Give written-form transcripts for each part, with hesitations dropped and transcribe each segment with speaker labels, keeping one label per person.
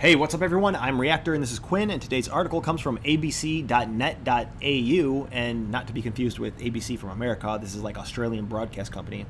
Speaker 1: Hey, what's up, everyone? I'm Reactor, and this is Quinn, and today's article comes from abc.net.au, and not to be confused with ABC from America. This is like Australian broadcast company.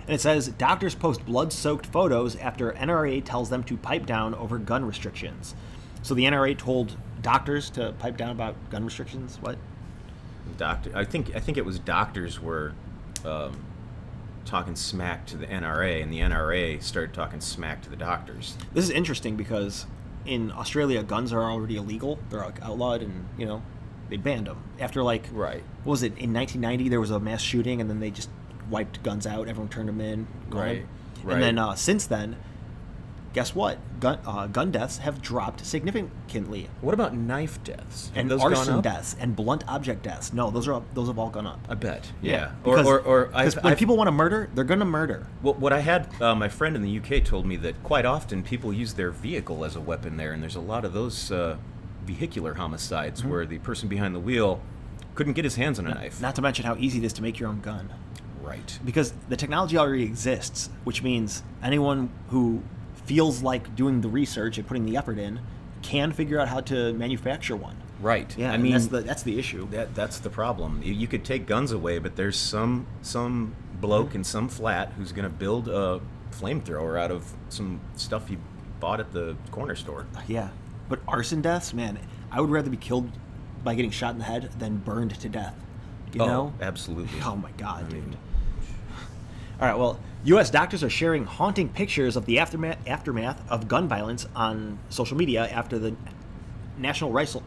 Speaker 1: And it says, doctors post blood-soaked photos after NRA tells them to pipe down over gun restrictions. So the NRA told doctors to pipe down about gun restrictions? What?
Speaker 2: I think it was doctors were talking smack to the NRA, and the NRA started talking smack to the doctors.
Speaker 1: This is interesting because in Australia, guns are already illegal. They're outlawed, and they banned them after
Speaker 2: Right.
Speaker 1: What was it, in 1990? There was a mass shooting, and then they just wiped guns out. Everyone turned them in.
Speaker 2: Right.
Speaker 1: And then since then, guess what? Gun deaths have dropped significantly.
Speaker 2: What about knife deaths?
Speaker 1: And
Speaker 2: those
Speaker 1: arson
Speaker 2: gone up?
Speaker 1: deaths and blunt object deaths. No, those have all gone up.
Speaker 2: I bet. Yeah.
Speaker 1: Because
Speaker 2: I've,
Speaker 1: when people want to murder, they're going to murder.
Speaker 2: Well, what I had, my friend in the UK told me that quite often people use their vehicle as a weapon there, and there's a lot of those vehicular homicides where the person behind the wheel couldn't get his hands on a knife.
Speaker 1: Not to mention how easy it is to make your own gun.
Speaker 2: Right.
Speaker 1: Because the technology already exists, which means anyone who feels like doing the research and putting the effort in can figure out how to manufacture one.
Speaker 2: Right.
Speaker 1: Yeah,
Speaker 2: I mean,
Speaker 1: that's the issue.
Speaker 2: That's the problem. You could take guns away, but there's some bloke in some flat who's going to build a flamethrower out of some stuff he bought at the corner store.
Speaker 1: Yeah, but arson deaths, man, I would rather be killed by getting shot in the head than burned to death. You know?
Speaker 2: Absolutely.
Speaker 1: Oh my God, dude. All right, well, U.S. doctors are sharing haunting pictures of the aftermath of gun violence on social media after the National Rifle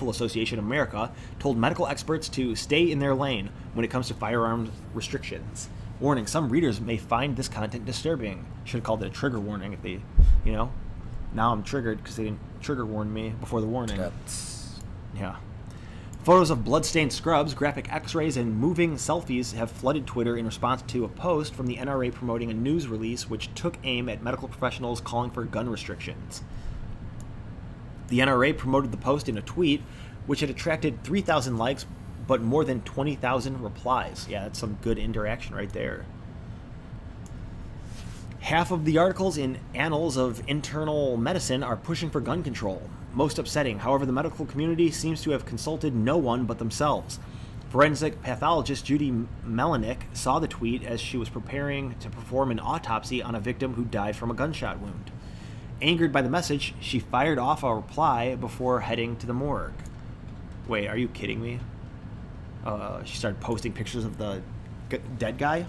Speaker 1: Association of America told medical experts to stay in their lane when it comes to firearms restrictions. Warning, some readers may find this content disturbing. Should have called it a trigger warning if they, now I'm triggered because they didn't trigger warn me before the warning. Yeah. Photos of blood-stained scrubs, graphic x-rays, and moving selfies have flooded Twitter in response to a post from the NRA promoting a news release which took aim at medical professionals calling for gun restrictions. The NRA promoted the post in a tweet, which had attracted 3,000 likes, but more than 20,000 replies. Yeah, that's some good interaction right there. Half of the articles in Annals of Internal Medicine are pushing for gun control. Most upsetting, however, the medical community seems to have consulted no one but themselves. Forensic pathologist Judy Melanik saw the tweet as she was preparing to perform an autopsy on a victim who died from a gunshot wound. Angered by the message, she fired off a reply before heading to the morgue. Wait, are you kidding me? She started posting pictures of the dead guy?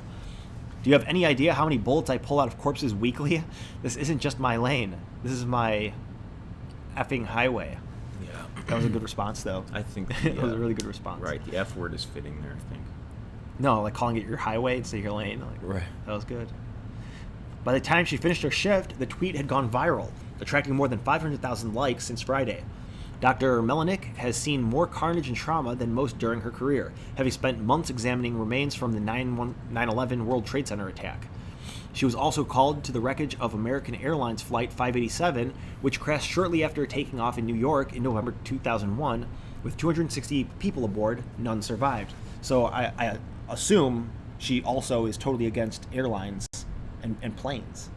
Speaker 1: Do you have any idea how many bullets I pull out of corpses weekly? This isn't just my lane. This is my effing highway.
Speaker 2: Yeah.
Speaker 1: That was a good response, though.
Speaker 2: I think
Speaker 1: that was a really good response.
Speaker 2: Right. The F word is fitting there, I think.
Speaker 1: No, like calling it your highway instead of your lane.
Speaker 2: Right.
Speaker 1: That was good. By the time she finished her shift, the tweet had gone viral, attracting more than 500,000 likes since Friday. Dr. Melanik has seen more carnage and trauma than most during her career, having spent months examining remains from the 9/11 World Trade Center attack. She was also called to the wreckage of American Airlines Flight 587, which crashed shortly after taking off in New York in November 2001, with 260 people aboard. None survived. So I assume she also is totally against airlines and planes.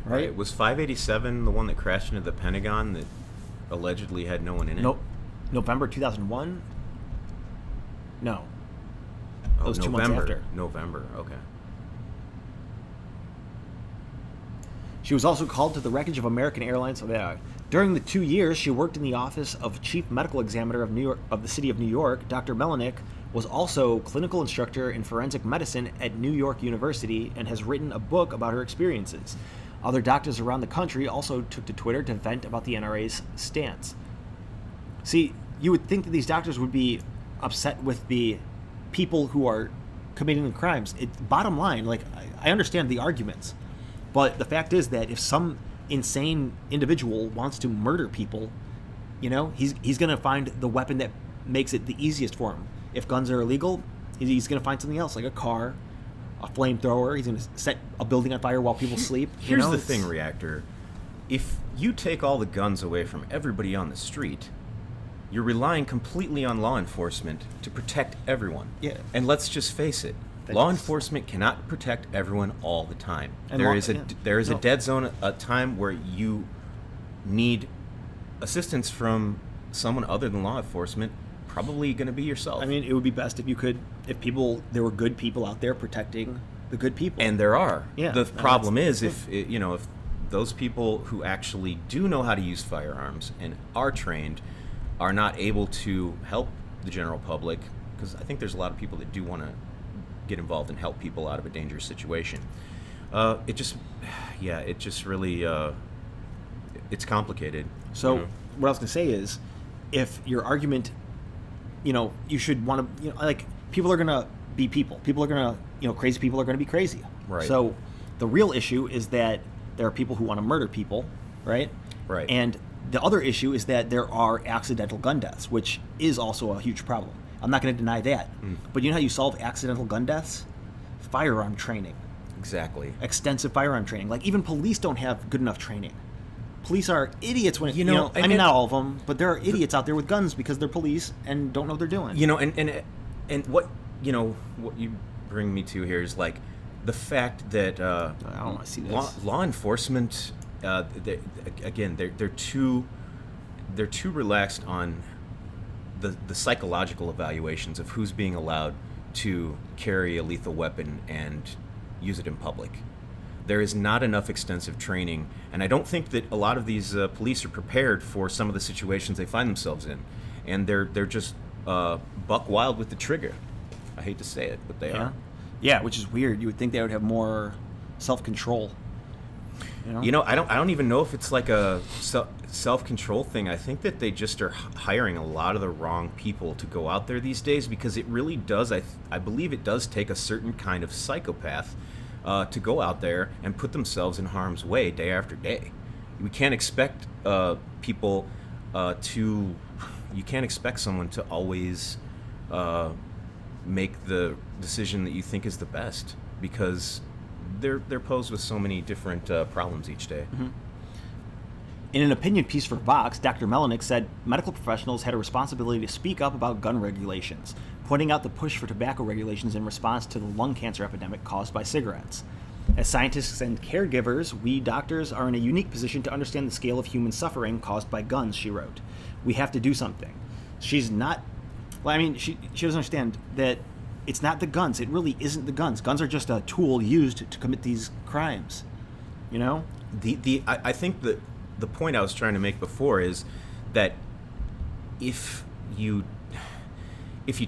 Speaker 1: Right?
Speaker 2: Was 587 the one that crashed into the Pentagon that allegedly had no one in it?
Speaker 1: Nope. November 2001? No. That was 2 months after.
Speaker 2: November, okay.
Speaker 1: She was also called to the wreckage of American Airlines. During the 2 years she worked in the office of Chief Medical Examiner of the City of New York, Dr. Melanik was also clinical instructor in forensic medicine at New York University and has written a book about her experiences. Other doctors around the country also took to Twitter to vent about the NRA's stance. See, you would think that these doctors would be upset with the people who are committing the crimes. Bottom line, I understand the arguments. But the fact is that if some insane individual wants to murder people, he's going to find the weapon that makes it the easiest for him. If guns are illegal, he's going to find something else, like a car, a flamethrower. He's going to set a building on fire while people sleep.
Speaker 2: Here's the thing, Reactor. If you take all the guns away from everybody on the street, you're relying completely on law enforcement to protect everyone.
Speaker 1: Yeah.
Speaker 2: And let's just face it. Law enforcement cannot protect everyone all the time.
Speaker 1: And
Speaker 2: there is a dead zone, a time where you need assistance from someone other than law enforcement, probably going to be yourself.
Speaker 1: I mean, it would be best if there were good people out there protecting the good people.
Speaker 2: And there are.
Speaker 1: Yeah.
Speaker 2: The problem is if those people who actually do know how to use firearms and are trained are not able to help the general public, because I think there's a lot of people that do want to get involved and help people out of a dangerous situation. It just really, it's complicated.
Speaker 1: So
Speaker 2: you know?
Speaker 1: what I was going to say is, if your argument, you should want to, like, people are going to be people. People are going to, crazy people are going to be crazy.
Speaker 2: Right.
Speaker 1: So the real issue is that there are people who want to murder people, right?
Speaker 2: Right.
Speaker 1: And the other issue is that there are accidental gun deaths, which is also a huge problem. I'm not going to deny that. But you know how you solve accidental gun deaths? Firearm training.
Speaker 2: Exactly.
Speaker 1: Extensive firearm training. Like, even police don't have good enough training. Police are idiots when
Speaker 2: I
Speaker 1: mean, not all of them, but there are idiots out there with guns because they're police and don't know what they're doing.
Speaker 2: And what you bring me to here is, like, the fact that
Speaker 1: I don't want to see this.
Speaker 2: law enforcement, they're too relaxed on the psychological evaluations of who's being allowed to carry a lethal weapon and use it in public. There is not enough extensive training, and I don't think that a lot of these police are prepared for some of the situations they find themselves in, and they're just buck wild with the trigger. I hate to say it, but they are.
Speaker 1: Yeah, which is weird. You would think they would have more self-control.
Speaker 2: I don't even know if it's like a self-control thing. I think that they just are hiring a lot of the wrong people to go out there these days, because it really does. I believe it does take a certain kind of psychopath to go out there and put themselves in harm's way day after day. We can't expect people to. You can't expect someone to always make the decision that you think is the best, because they're posed with so many different problems each day.
Speaker 1: Mm-hmm. In an opinion piece for Vox, Dr. Melanik said medical professionals had a responsibility to speak up about gun regulations, pointing out the push for tobacco regulations in response to the lung cancer epidemic caused by cigarettes. As scientists and caregivers, we doctors are in a unique position to understand the scale of human suffering caused by guns, she wrote. We have to do something. She's not... Well, I mean, she doesn't understand that it's not the guns. It really isn't the guns. Guns are just a tool used to commit these crimes.
Speaker 2: I think that the point I was trying to make before is that if you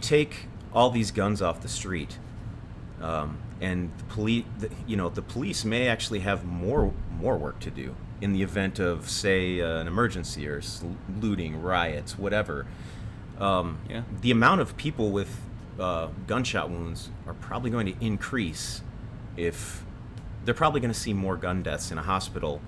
Speaker 2: take all these guns off the street, and the police may actually have more work to do in the event of, say, an emergency or looting, riots, whatever. The amount of people with gunshot wounds are probably going to increase. If they're probably going to see more gun deaths in a hospital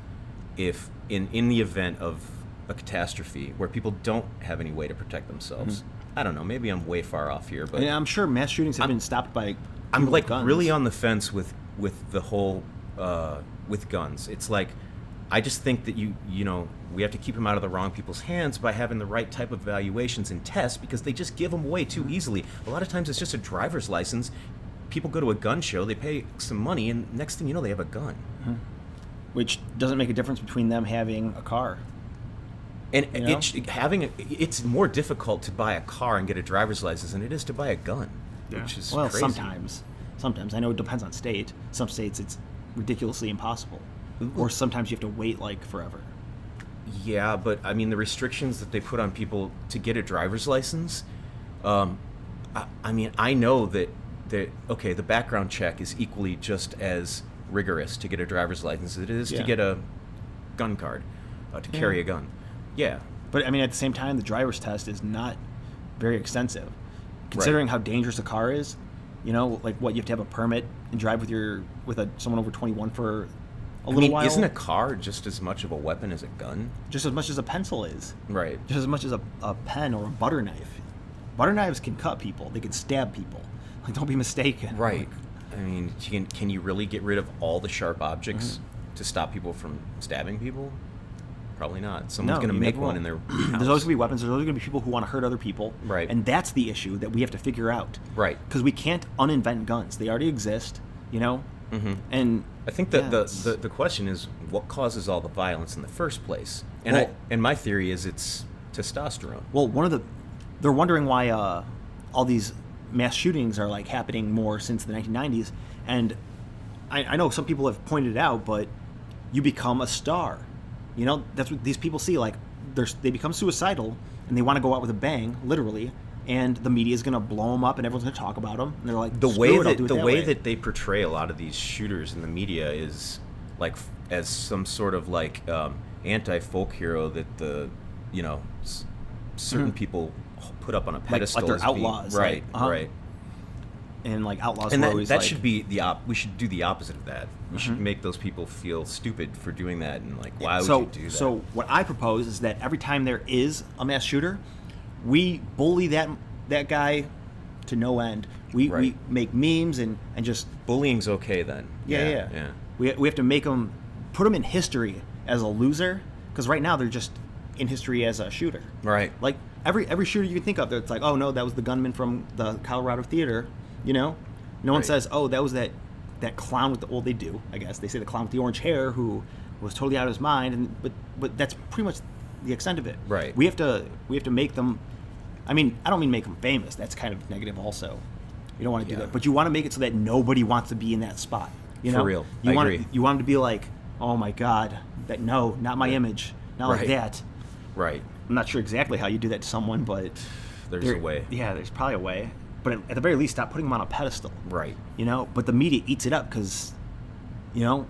Speaker 2: if in the event of a catastrophe where people don't have any way to protect themselves. I don't know, maybe I'm way far off here, but
Speaker 1: I'm sure mass shootings have been stopped by
Speaker 2: I'm like
Speaker 1: guns.
Speaker 2: Really on the fence with the whole with guns. It's like, I just think that we have to keep them out of the wrong people's hands by having the right type of evaluations and tests, because they just give them away too easily. A lot of times it's just a driver's license. People go to a gun show, they pay some money, and next thing you know, they have a gun.
Speaker 1: Which doesn't make a difference between them having a car.
Speaker 2: And it's more difficult to buy a car and get a driver's license than it is to buy a gun, which is crazy.
Speaker 1: Sometimes. I know it depends on state. Some states it's ridiculously impossible. Or sometimes you have to wait forever.
Speaker 2: Yeah, but I mean, the restrictions that they put on people to get a driver's license, I know that the background check is equally just as rigorous to get a driver's license as it is to get a gun card, to carry a gun. Yeah.
Speaker 1: But I mean, at the same time, the driver's test is not very extensive. Considering how dangerous a car is, you have to have a permit and drive with someone over 21 for a little while.
Speaker 2: Isn't a car just as much of a weapon as a gun?
Speaker 1: Just as much as a pencil is.
Speaker 2: Right.
Speaker 1: Just as much as a pen or a butter knife. Butter knives can cut people. They can stab people. Don't be mistaken.
Speaker 2: Right. I mean, can you really get rid of all the sharp objects to stop people from stabbing people? Probably not. Someone's going to make one in their house.
Speaker 1: There's always going to be weapons. There's always going to be people who want to hurt other people.
Speaker 2: Right.
Speaker 1: And that's the issue that we have to figure out.
Speaker 2: Right.
Speaker 1: Because we can't uninvent guns. They already exist, And
Speaker 2: I think that the question is what causes all the violence in the first place, and
Speaker 1: Well-
Speaker 2: and my theory is it's testosterone.
Speaker 1: well, they're wondering why all these mass shootings are like happening more since the 1990s, and I know some people have pointed it out, but you become a star. You know, that's what these people see. Like, they become suicidal, and they want to go out with a bang, literally, and the media is going to blow them up, and everyone's going to talk about them, and they're like,
Speaker 2: The
Speaker 1: "Screw
Speaker 2: way
Speaker 1: it, I'll do
Speaker 2: that
Speaker 1: it
Speaker 2: the
Speaker 1: that
Speaker 2: way that they portray a lot of these shooters in the media is like as some sort of like anti-folk hero that the certain people put up on a pedestal
Speaker 1: they're
Speaker 2: as being-
Speaker 1: outlaws,
Speaker 2: right?
Speaker 1: like, uh-huh.
Speaker 2: Right.
Speaker 1: and like outlaws
Speaker 2: And
Speaker 1: were
Speaker 2: that,
Speaker 1: always
Speaker 2: that
Speaker 1: like,
Speaker 2: should be we should do the opposite of that. We should make those people feel stupid for doing that, and like, why would you do that?
Speaker 1: So what I propose is that every time there is a mass shooter, we bully that guy to no end. We
Speaker 2: Right.
Speaker 1: make memes and just
Speaker 2: bullying's okay then.
Speaker 1: yeah.
Speaker 2: yeah.
Speaker 1: We have to make them, put them in history as a loser, because right now they're just in history as a shooter.
Speaker 2: Right.
Speaker 1: Like every shooter you can think of, it's like, oh no, that was the gunman from the Colorado theater. You know, no one
Speaker 2: Right.
Speaker 1: says, oh, that was that clown with the, well, they do, I guess. They say the clown with the orange hair who was totally out of his mind, and but that's pretty much the extent of it.
Speaker 2: Right.
Speaker 1: We have to make them. I mean, I don't mean make them famous. That's kind of negative, also. You don't want to do
Speaker 2: Yeah.
Speaker 1: that, but you want to make it so that nobody wants to be in that spot. You
Speaker 2: For
Speaker 1: know,
Speaker 2: real.
Speaker 1: You
Speaker 2: I
Speaker 1: want
Speaker 2: agree.
Speaker 1: you want them to be like, oh my God, that no, not my image, not like
Speaker 2: Right.
Speaker 1: that.
Speaker 2: Right.
Speaker 1: I'm not sure exactly how you do that to someone, but
Speaker 2: There's a way.
Speaker 1: Yeah, there's probably a way. But at the very least, stop putting them on a pedestal.
Speaker 2: Right.
Speaker 1: You know, but the media eats it up because, you know,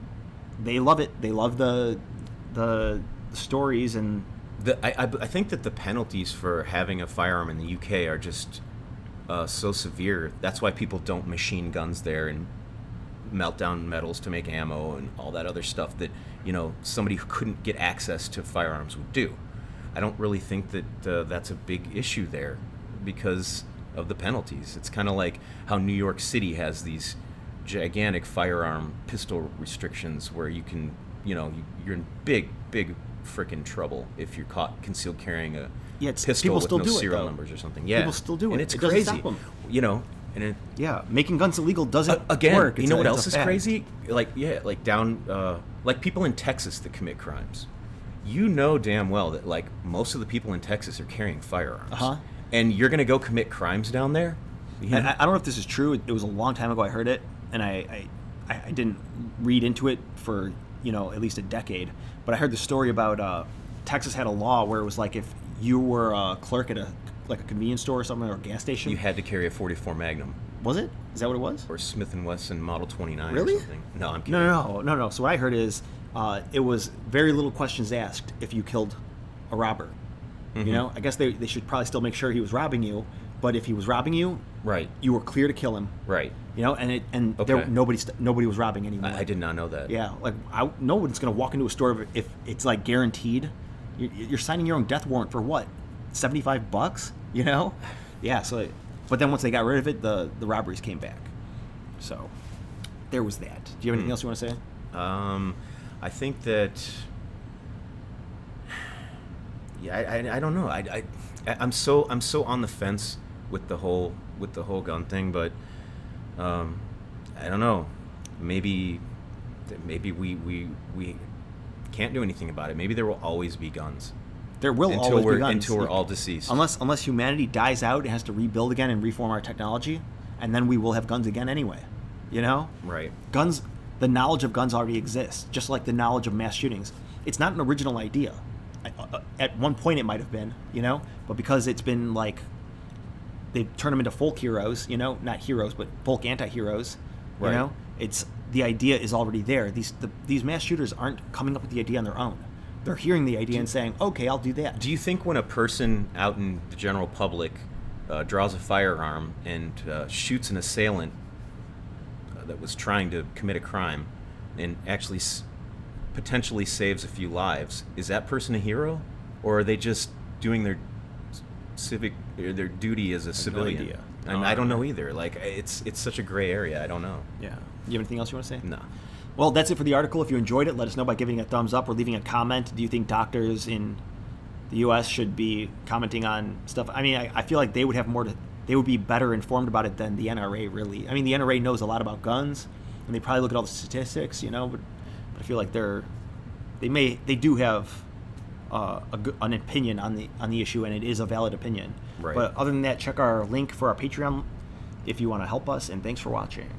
Speaker 1: they love it. They love the stories and.
Speaker 2: I think that the penalties for having a firearm in the UK are just so severe. That's why people don't machine guns there and melt down metals to make ammo and all that other stuff that somebody who couldn't get access to firearms would do. I don't really think that that's a big issue there because of the penalties. It's kind of like how New York City has these gigantic firearm pistol restrictions where you can, you're in big frickin' trouble if you're caught concealed carrying a pistol
Speaker 1: people
Speaker 2: with
Speaker 1: still
Speaker 2: no
Speaker 1: do it,
Speaker 2: serial
Speaker 1: though.
Speaker 2: numbers or something. Yeah,
Speaker 1: People still do it.
Speaker 2: and it's
Speaker 1: It doesn't
Speaker 2: crazy.
Speaker 1: stop them.
Speaker 2: And it,
Speaker 1: Yeah, making guns illegal doesn't
Speaker 2: again,
Speaker 1: work.
Speaker 2: you know what
Speaker 1: It's
Speaker 2: else
Speaker 1: a
Speaker 2: is
Speaker 1: fact.
Speaker 2: crazy? Like down, like people in Texas that commit crimes. You know damn well that like most of the people in Texas are carrying firearms.
Speaker 1: Uh-huh.
Speaker 2: And you're gonna go commit crimes down there?
Speaker 1: And I don't know if this is true. It was a long time ago I heard it, and I didn't read into it for at least a decade. But I heard the story about Texas had a law where it was like if you were a clerk at a convenience store or something or a gas station.
Speaker 2: You had to carry a .44 Magnum
Speaker 1: Was it? Is that what it was?
Speaker 2: or Smith & Wesson Model 29
Speaker 1: Really?
Speaker 2: or something. No, I'm kidding.
Speaker 1: No. So what I heard is it was very little questions asked if you killed a robber. I guess they should probably still make sure he was robbing you, but if he was robbing you,
Speaker 2: Right.
Speaker 1: you were clear to kill him.
Speaker 2: Right.
Speaker 1: There, nobody was robbing anymore.
Speaker 2: I did not know that.
Speaker 1: Yeah, like no one's gonna walk into a store if it's like guaranteed. You're signing your own death warrant for what? $75? Yeah. So, but then once they got rid of it, the robberies came back. So, there was that. Do you have anything else you want to say?
Speaker 2: I think that. Yeah, I don't know. I'm so on the fence with the whole gun thing, but I don't know. Maybe we can't do anything about it. Maybe there will always be guns.
Speaker 1: There will
Speaker 2: until
Speaker 1: always
Speaker 2: we're
Speaker 1: be guns.
Speaker 2: until we're all deceased.
Speaker 1: Unless humanity dies out and has to rebuild again and reform our technology, and then we will have guns again anyway.
Speaker 2: Right.
Speaker 1: Guns. The knowledge of guns already exists, just like the knowledge of mass shootings. It's not an original idea. At one point, it might have been, but because it's been like they turn them into folk heroes, not heroes, but folk anti-heroes.
Speaker 2: Right.
Speaker 1: It's the idea is already there. These mass shooters aren't coming up with the idea on their own. They're hearing the idea and saying, "Okay, I'll do that."
Speaker 2: Do you think when a person out in the general public draws a firearm and shoots an assailant that was trying to commit a crime and actually potentially saves a few lives, is that person a hero, or are they just doing their their duty as a civilian?
Speaker 1: idea.
Speaker 2: And I don't know either. Like it's such a gray area. I don't know.
Speaker 1: Yeah. You have anything else you want to say?
Speaker 2: No.
Speaker 1: Well, that's it for the article. If you enjoyed it, let us know by giving a thumbs up or leaving a comment. Do you think doctors in the U.S. should be commenting on stuff? I mean, I feel like they would have more to. They would be better informed about it than the NRA, really. I mean, the NRA knows a lot about guns, and they probably look at all the statistics, but I feel like they do have an opinion on the issue, and it is a valid opinion.
Speaker 2: Right.
Speaker 1: But other than that, check our link for our Patreon if you want to help us, and thanks for watching.